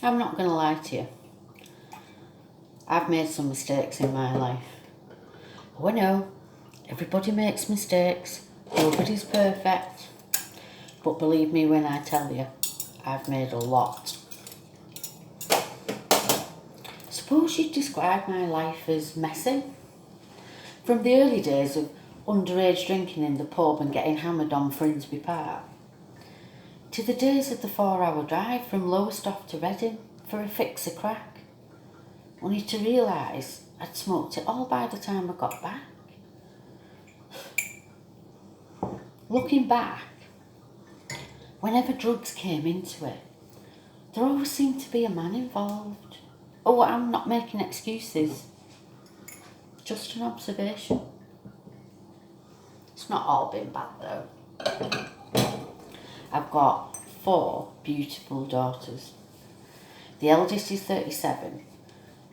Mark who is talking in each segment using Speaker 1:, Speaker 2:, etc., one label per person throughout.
Speaker 1: I'm not going to lie to you. I've made some mistakes in my life. Oh, I know, everybody makes mistakes. Nobody's perfect. But believe me when I tell you, I've made a lot. Suppose you'd describe my life as messy. From the early days of underage drinking in the pub and getting hammered on Frinsby Park, to the days of the 4-hour drive from Lowestoft to Reading for a fix of crack, only to realise I'd smoked it all by the time I got back. Looking back, whenever drugs came into it, there always seemed to be a man involved. Oh, I'm not making excuses, just an observation. It's not all been bad though. I've got 4 beautiful daughters. The eldest is 37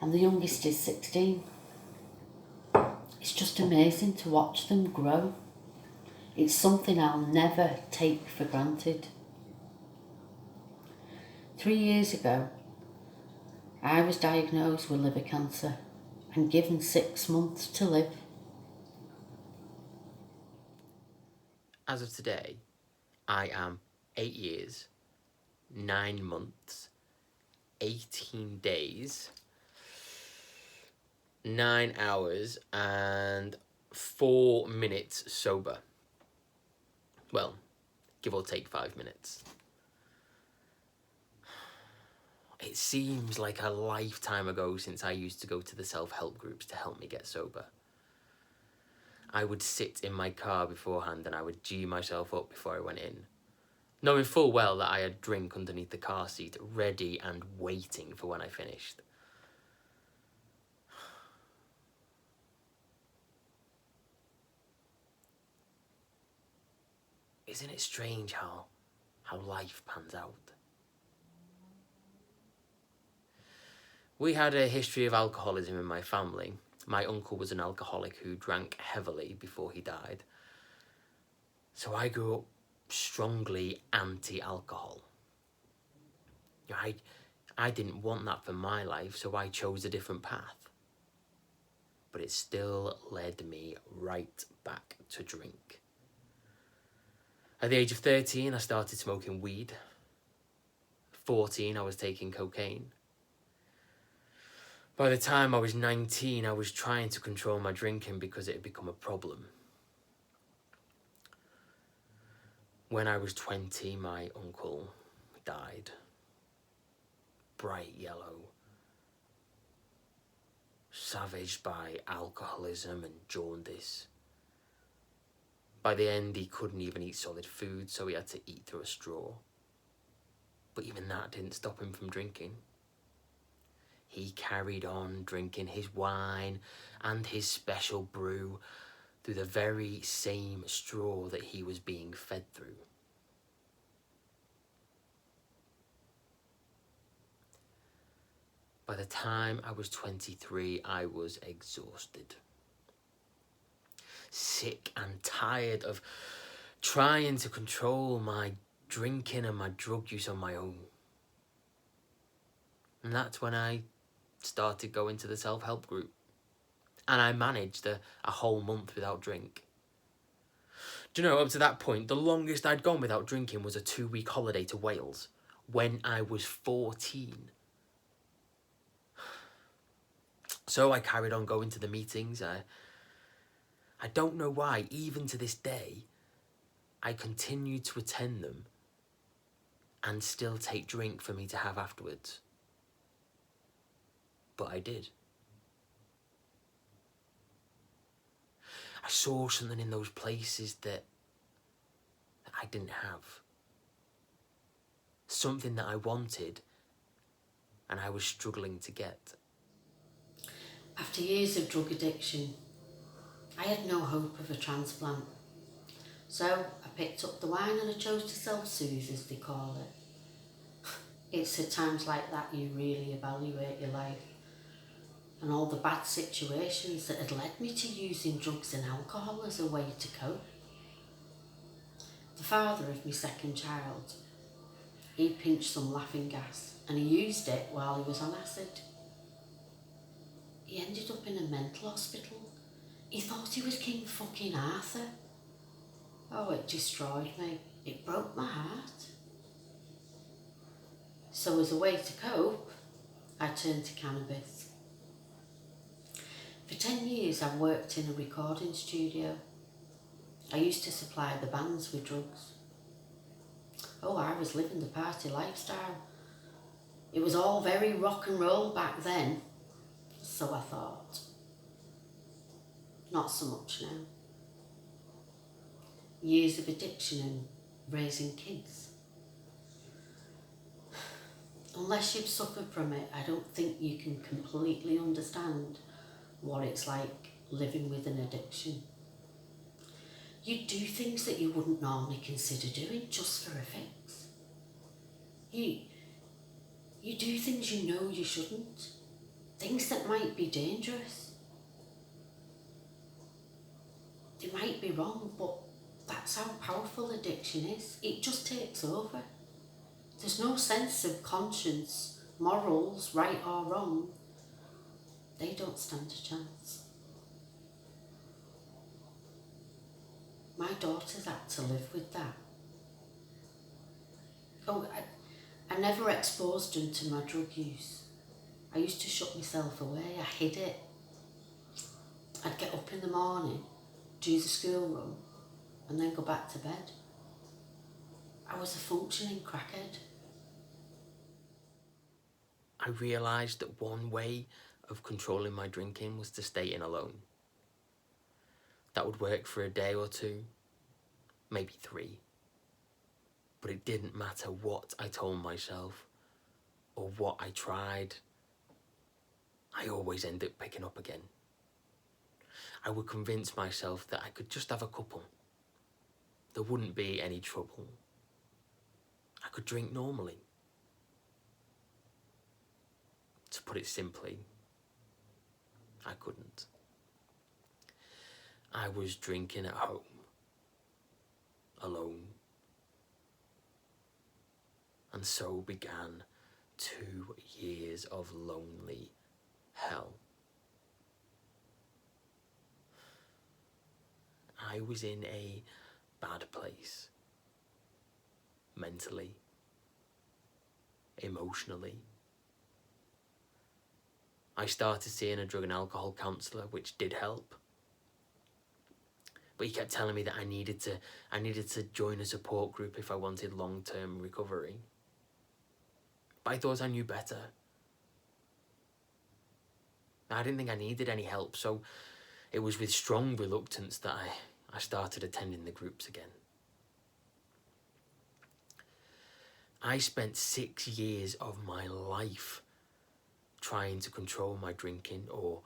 Speaker 1: and the youngest is 16. It's just amazing to watch them grow. It's something I'll never take for granted. 3 years ago, I was diagnosed with liver cancer and given 6 months to live.
Speaker 2: As of today, I am 8 years, 9 months, 18 days, 9 hours, and 4 minutes sober. Well, give or take 5 minutes. It seems like a lifetime ago since I used to go to the self-help groups to help me get sober. I would sit in my car beforehand and I would G myself up before I went in, knowing full well that I had a drink underneath the car seat, ready and waiting for when I finished. Isn't it strange how life pans out? We had a history of alcoholism in my family. My uncle was an alcoholic who drank heavily before he died. So I grew up strongly anti-alcohol. I didn't want that for my life, so I chose a different path. But it still led me right back to drink. At the age of 13, I started smoking weed. 14, I was taking cocaine. By the time I was 19, I was trying to control my drinking because it had become a problem. When I was 20, my uncle died. Bright yellow, savaged by alcoholism and jaundice. By the end, he couldn't even eat solid food, so he had to eat through a straw. But even that didn't stop him from drinking. He carried on drinking his wine and his special brew through the very same straw that he was being fed through. By the time I was 23, I was exhausted. Sick and tired of trying to control my drinking and my drug use on my own. And that's when I started going to the self-help group. And I managed a whole month without drink. Do you know, up to that point, the longest I'd gone without drinking was a 2-week holiday to Wales when I was 14. So I carried on going to the meetings. I don't know why, even to this day, I continue to attend them and still take drink for me to have afterwards. But I did. I saw something in those places that I didn't have. Something that I wanted and I was struggling to get.
Speaker 1: After years of drug addiction, I had no hope of a transplant. So I picked up the wine and I chose to self-soothe, as they call it. It's at times like that you really evaluate your life and all the bad situations that had led me to using drugs and alcohol as a way to cope. The father of my second child, He pinched some laughing gas and he used it while he was on acid. He ended up in a mental hospital. He thought he was King fucking Arthur. Oh, it destroyed me. It broke my heart. So as a way to cope, I turned to cannabis. For 10 years I've worked in a recording studio. I used to supply the bands with drugs. Oh, I was living the party lifestyle. It was all very rock and roll back then, so I thought. Not so much now. Years of addiction and raising kids. Unless you've suffered from it, I don't think you can completely understand what it's like living with an addiction. You do things that you wouldn't normally consider doing just for a fix. You do things you know you shouldn't. Things that might be dangerous. They might be wrong, but that's how powerful addiction is. It just takes over. There's no sense of conscience, morals, right or wrong. They don't stand a chance. My daughters had to live with that. Oh, I never exposed them to my drug use. I used to shut myself away. I hid it. I'd get up in the morning, do the school run, and then go back to bed. I was a functioning crackhead.
Speaker 2: I realised that one way of controlling my drinking was to stay in alone. That would work for a day or two, maybe 3. But it didn't matter what I told myself or what I tried. I always end up picking up again. I would convince myself that I could just have a couple. There wouldn't be any trouble. I could drink normally. To put it simply, I couldn't. I was drinking at home, alone. And so began 2 years of lonely hell. I was in a bad place. Mentally. Emotionally. I started seeing a drug and alcohol counsellor, which did help. But he kept telling me that I needed to join a support group if I wanted long-term recovery. But I thought I knew better. I didn't think I needed any help, so it was with strong reluctance that I started attending the groups again. I spent 6 years of my life trying to control my drinking or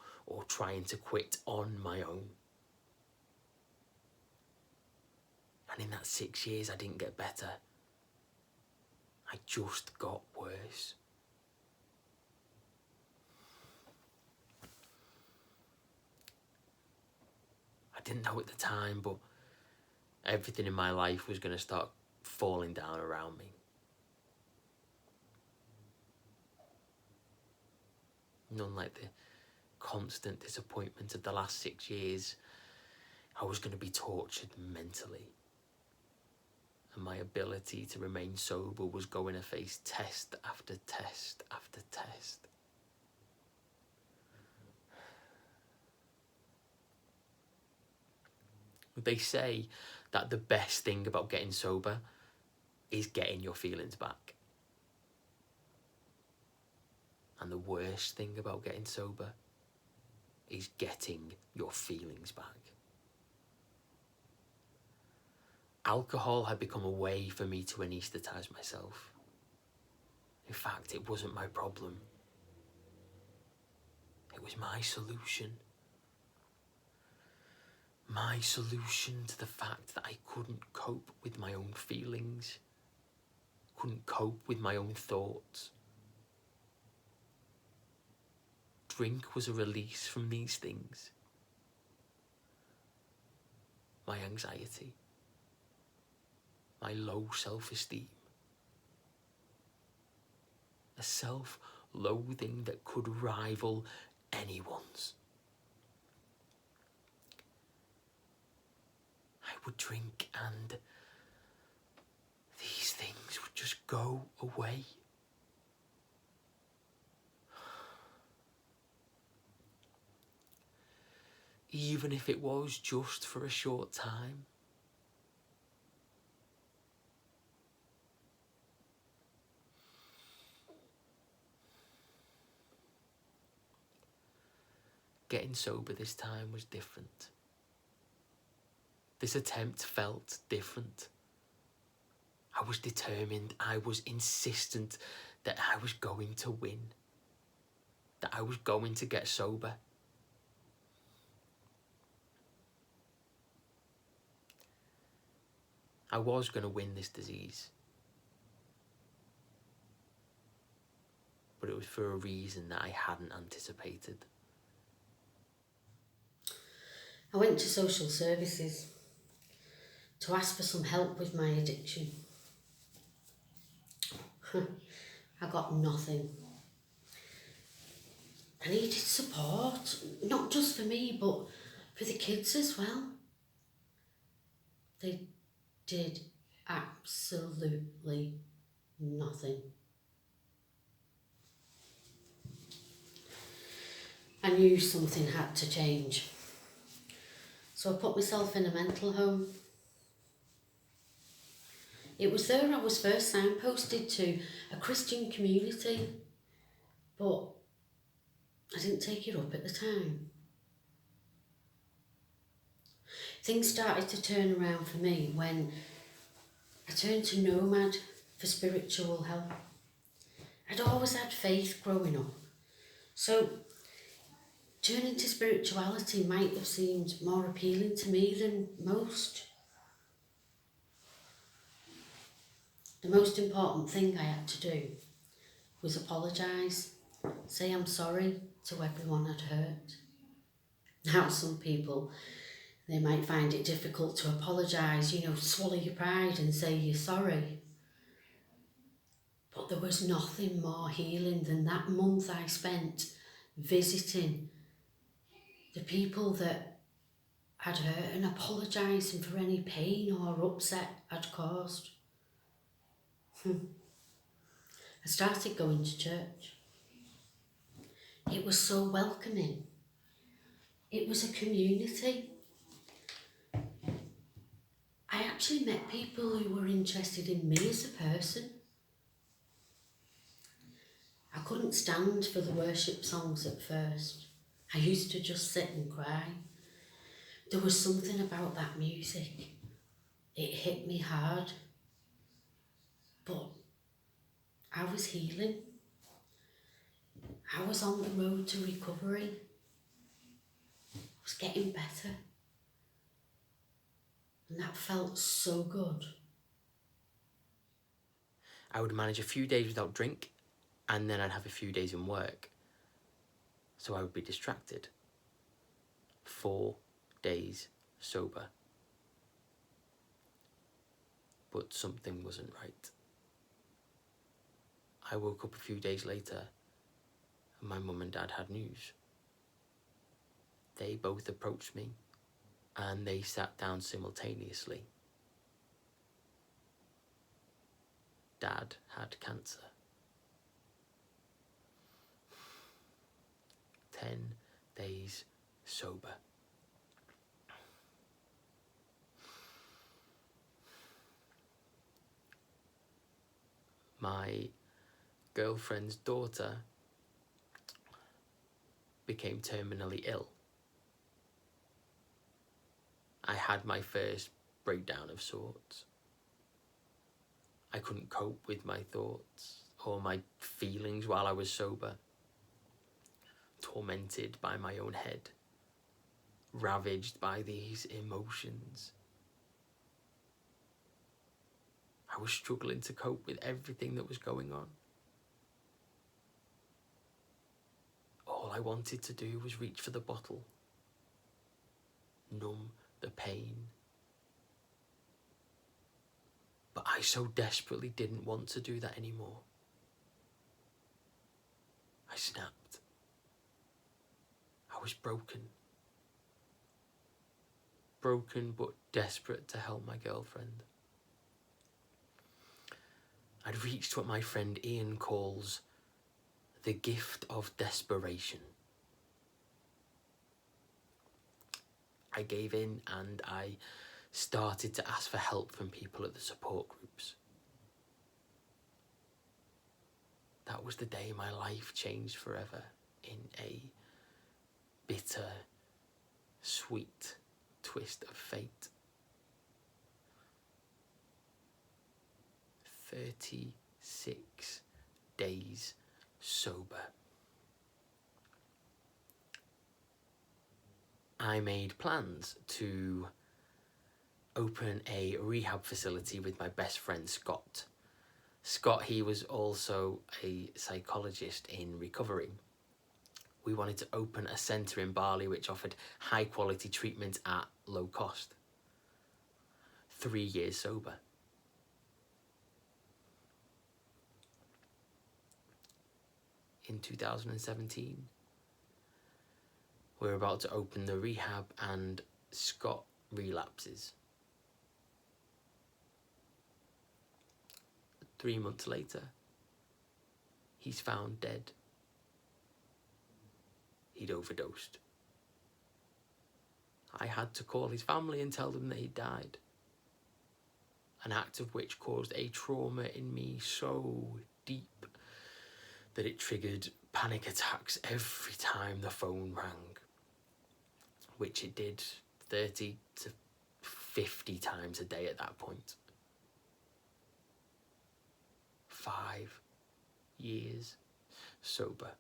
Speaker 2: trying to quit on my own. And in that 6 years, I didn't get better. I just got worse. I didn't know at the time, but everything in my life was going to start falling down around me. None like the constant disappointment of the last 6 years. I was going to be tortured mentally. And my ability to remain sober was going to face test after test after test. They say that the best thing about getting sober is getting your feelings back. And the worst thing about getting sober is getting your feelings back. Alcohol had become a way for me to anaesthetise myself. In fact, it wasn't my problem. It was my solution. My solution to the fact that I couldn't cope with my own feelings, couldn't cope with my own thoughts. Drink was a release from these things. My anxiety, my low self-esteem, a self-loathing that could rival anyone's. I would drink and these things would just go away. Even if it was just for a short time. Getting sober this time was different. This attempt felt different. I was determined, I was insistent that I was going to win, that I was going to get sober. I was going to win this disease. But it was for a reason that I hadn't anticipated.
Speaker 1: I went to social services to ask for some help with my addiction. I got nothing. I needed support, not just for me, but for the kids as well. They did absolutely nothing. I knew something had to change. So I put myself in a mental home. It was there I was first signposted to a Christian community, but I didn't take it up at the time. Things started to turn around for me when I turned to Nomad for spiritual help. I'd always had faith growing up, so turning to spirituality might have seemed more appealing to me than most. The most important thing I had to do was apologise, say I'm sorry to everyone I'd hurt. Now some people, they might find it difficult to apologise, swallow your pride and say you're sorry. But there was nothing more healing than that month I spent visiting the people that I'd hurt and apologising for any pain or upset I'd caused. I started going to church. It was so welcoming. It was a community. I actually met people who were interested in me as a person. I couldn't stand for the worship songs at first. I used to just sit and cry. There was something about that music. It hit me hard. But I was healing. I was on the road to recovery. I was getting better. And that felt so good.
Speaker 2: I would manage a few days without drink, and then I'd have a few days in work. So I would be distracted. 4 days sober. But something wasn't right. I woke up a few days later and my mum and dad had news. They both approached me and they sat down simultaneously. Dad had cancer. 10 days sober. My girlfriend's daughter became terminally ill. I had my first breakdown of sorts. I couldn't cope with my thoughts or my feelings while I was sober, tormented by my own head, ravaged by these emotions. I was struggling to cope with everything that was going on. All I wanted to do was reach for the bottle, numb the pain. But I so desperately didn't want to do that anymore. I snapped. I was broken. Broken but desperate to help my girlfriend. I'd reached what my friend Ian calls the gift of desperation. I gave in and I started to ask for help from people at the support groups. That was the day my life changed forever in a bitter, sweet twist of fate. 36 days sober. I made plans to open a rehab facility with my best friend Scott. Scott, he was also a psychologist in recovery. We wanted to open a centre in Bali which offered high quality treatment at low cost. 3 years sober. In 2017, we're about to open the rehab and Scott relapses. 3 months later, he's found dead. He'd overdosed. I had to call his family and tell them that he'd died. An act of which caused a trauma in me so deep that it triggered panic attacks every time the phone rang, which it did 30 to 50 times a day at that point. 5 years sober.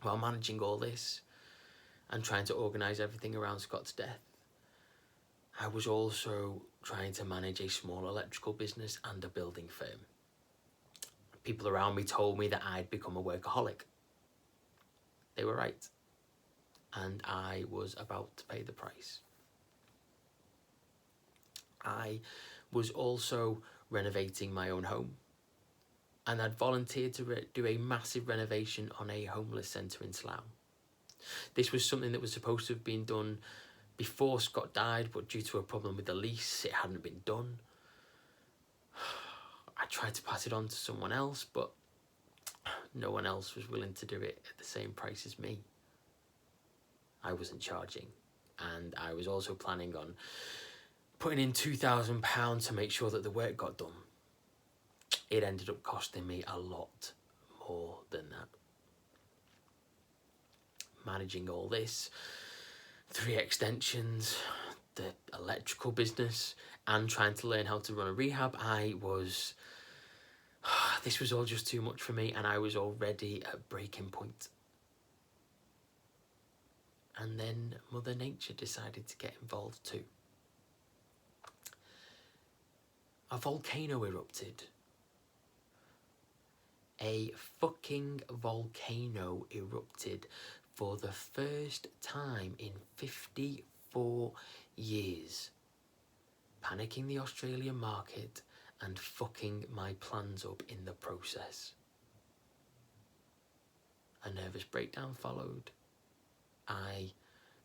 Speaker 2: While managing all this and trying to organise everything around Scott's death, I was also trying to manage a small electrical business and a building firm. People around me told me that I'd become a workaholic. They were right. And I was about to pay the price. I was also renovating my own home, and I'd volunteered to do a massive renovation on a homeless centre in Slough. This was something that was supposed to have been done before Scott died, but due to a problem with the lease, it hadn't been done. I tried to pass it on to someone else, but no one else was willing to do it at the same price as me. I wasn't charging, and I was also planning on putting in £2,000 to make sure that the work got done. It ended up costing me a lot more than that. Managing all this, 3 extensions, the electrical business, and trying to learn how to run a rehab, this was all just too much for me, and I was already at breaking point. And then Mother Nature decided to get involved too. A volcano erupted. A fucking volcano erupted for the first time in 54 years, panicking the Australian market and fucking my plans up in the process. A nervous breakdown followed. I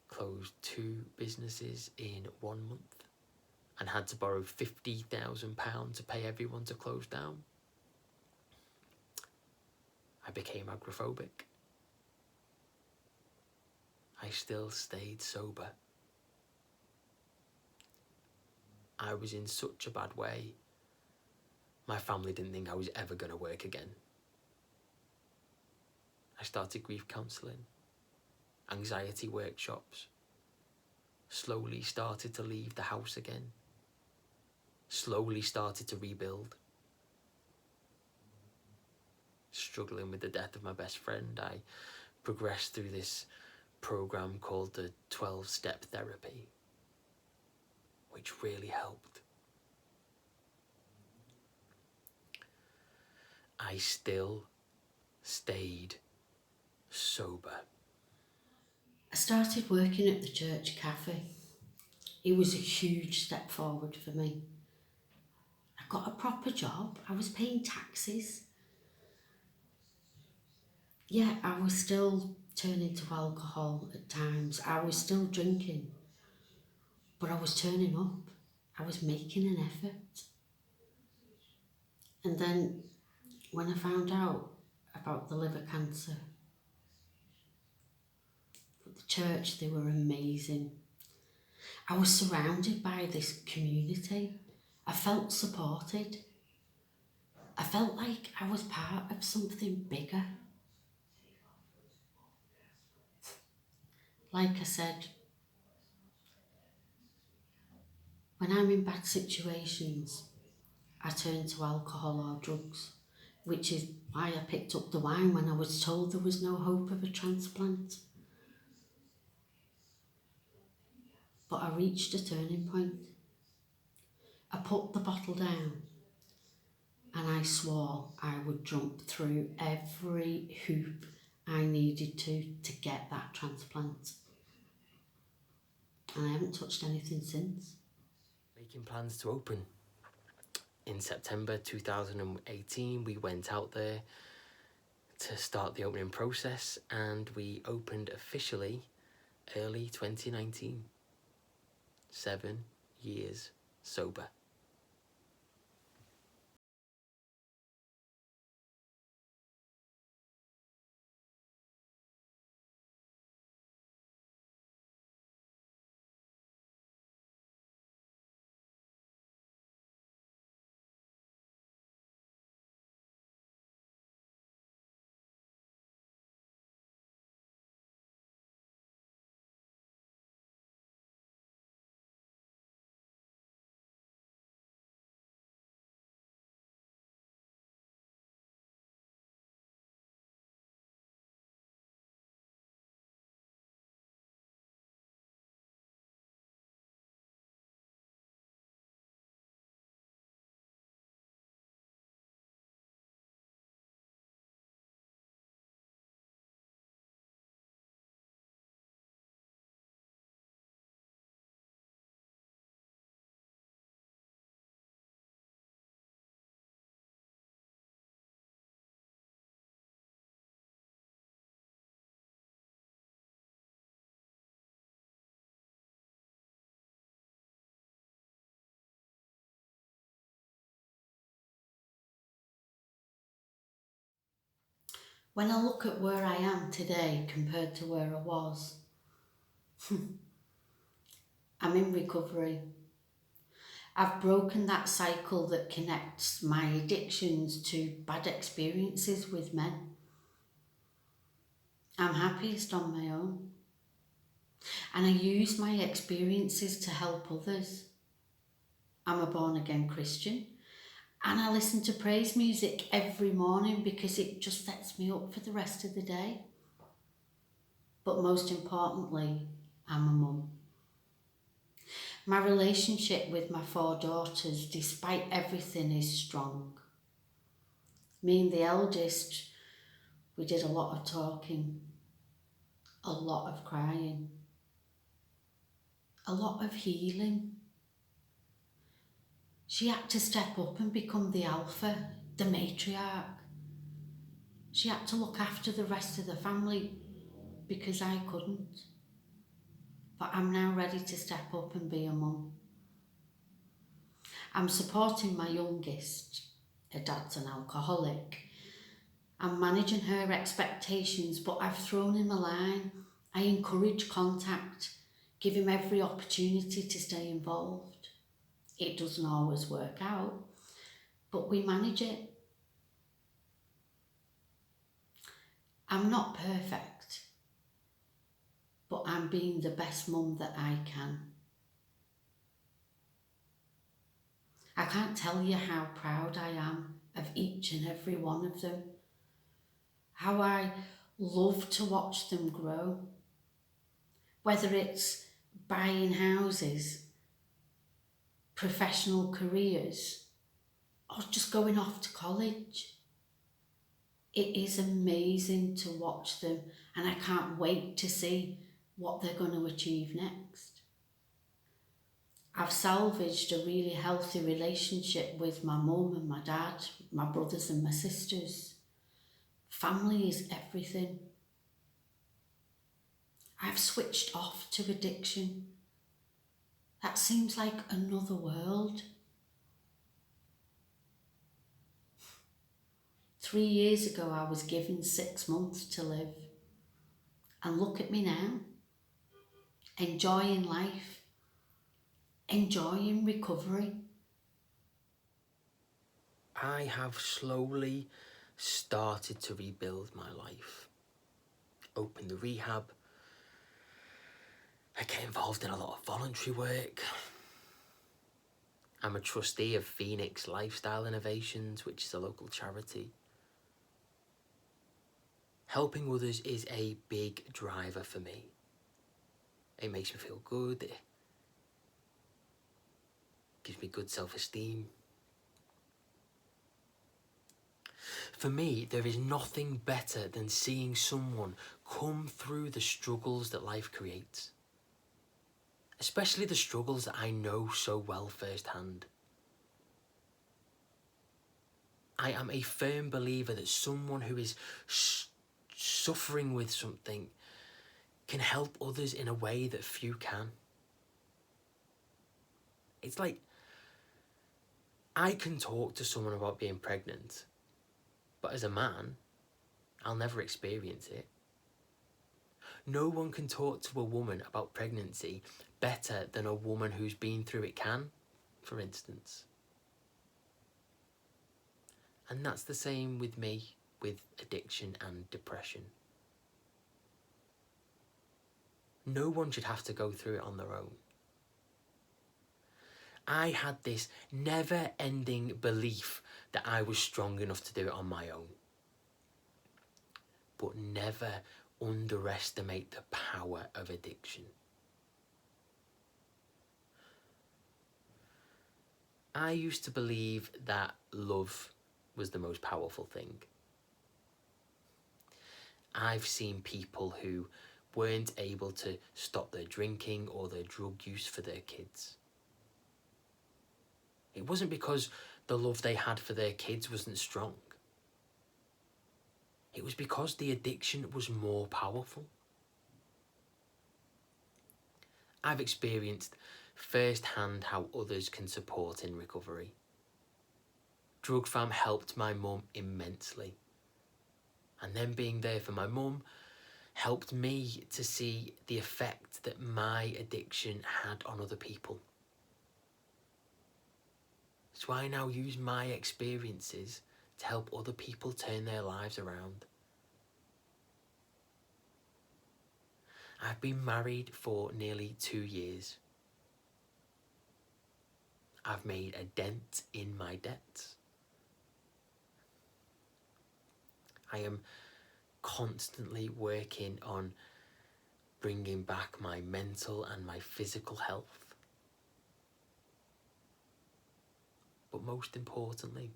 Speaker 2: closed 2 businesses in 1 month and had to borrow £50,000 to pay everyone to close down. I became agoraphobic. I still stayed sober. I was in such a bad way. My family didn't think I was ever going to work again. I started grief counselling, anxiety workshops, slowly started to leave the house again, slowly started to rebuild. Struggling with the death of my best friend, I progressed through this program called the 12-step therapy, which really helped. I still stayed sober.
Speaker 1: I started working at the church cafe. It was a huge step forward for me. I got a proper job, I was paying taxes. Yeah, I was still turning to alcohol at times, I was still drinking, but I was turning up, I was making an effort. And then when I found out about the liver cancer, the church, they were amazing. I was surrounded by this community. I felt supported. I felt like I was part of something bigger. Like I said, when I'm in bad situations, I turn to alcohol or drugs, which is why I picked up the wine when I was told there was no hope of a transplant. But I reached a turning point. I put the bottle down and I swore I would jump through every hoop I needed to get that transplant. And I haven't touched anything since.
Speaker 2: Making plans to open. In September 2018, we went out there to start the opening process, and we opened officially early 2019. 7 years sober.
Speaker 1: When I look at where I am today compared to where I was, I'm in recovery. I've broken that cycle that connects my addictions to bad experiences with men. I'm happiest on my own. And I use my experiences to help others. I'm a born again Christian and I listen to praise music every morning because it just sets me up for the rest of the day. But most importantly, I'm a mum. My relationship with my 4 daughters, despite everything, is strong. Me and the eldest, we did a lot of talking, a lot of crying, a lot of healing. She had to step up and become the alpha, the matriarch. She had to look after the rest of the family because I couldn't. But I'm now ready to step up and be a mum. I'm supporting my youngest. Her dad's an alcoholic. I'm managing her expectations, but I've thrown him a line. I encourage contact, give him every opportunity to stay involved. It doesn't always work out, but we manage it. I'm not perfect, but I'm being the best mum that I can. I can't tell you how proud I am of each and every one of them. How I love to watch them grow. Whether it's buying houses, professional careers, or just going off to college. It is amazing to watch them and I can't wait to see what they're going to achieve next. I've salvaged a really healthy relationship with my mum and my dad, my brothers and my sisters. Family is everything. I've switched off to addiction. That seems like another world. 3 years ago, I was given 6 months to live. And look at me now, enjoying life, enjoying recovery.
Speaker 2: I have slowly started to rebuild my life. Open the rehab. I get involved in a lot of voluntary work. I'm a trustee of Phoenix Lifestyle Innovations, which is a local charity. Helping others is a big driver for me. It makes me feel good. It gives me good self-esteem. For me, there is nothing better than seeing someone come through the struggles that life creates. Especially the struggles that I know so well firsthand. I am a firm believer that someone who is suffering with something can help others in a way that few can. It's like, I can talk to someone about being pregnant, but as a man, I'll never experience it. No one can talk to a woman about pregnancy better than a woman who's been through it can, for instance. And that's the same with me, with addiction and depression. No one should have to go through it on their own. I had this never-ending belief that I was strong enough to do it on my own. But never underestimate the power of addiction. I used to believe that love was the most powerful thing. I've seen people who weren't able to stop their drinking or their drug use for their kids. It wasn't because the love they had for their kids wasn't strong. It was because the addiction was more powerful. I've experienced firsthand how others can support in recovery. Drug Fam helped my mum immensely. And then being there for my mum helped me to see the effect that my addiction had on other people. So I now use my experiences to help other people turn their lives around. I've been married for nearly 2 years. I've made a dent in my debts. I am constantly working on bringing back my mental and my physical health. But most importantly,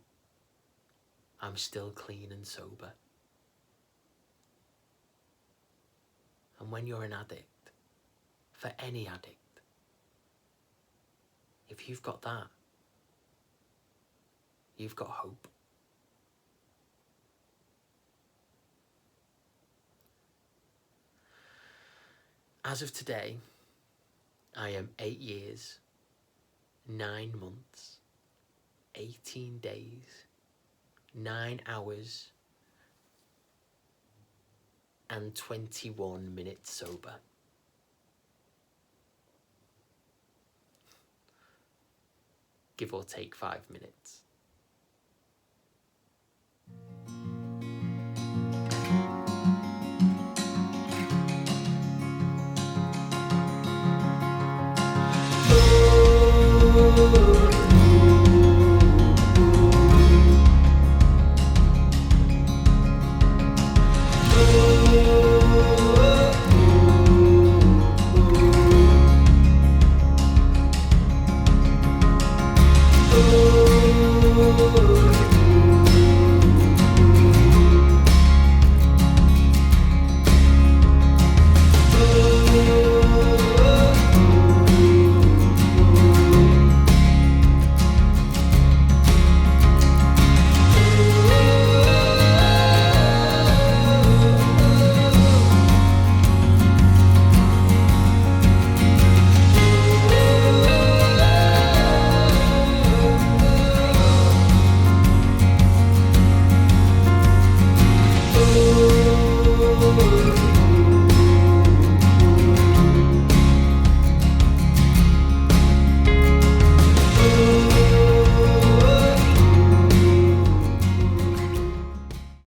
Speaker 2: I'm still clean and sober. And when you're an addict, for any addict, if you've got that, you've got hope. As of today, I am 8 years, 9 months, 18 days, 9 hours, and 21 minutes sober. Give or take 5 minutes.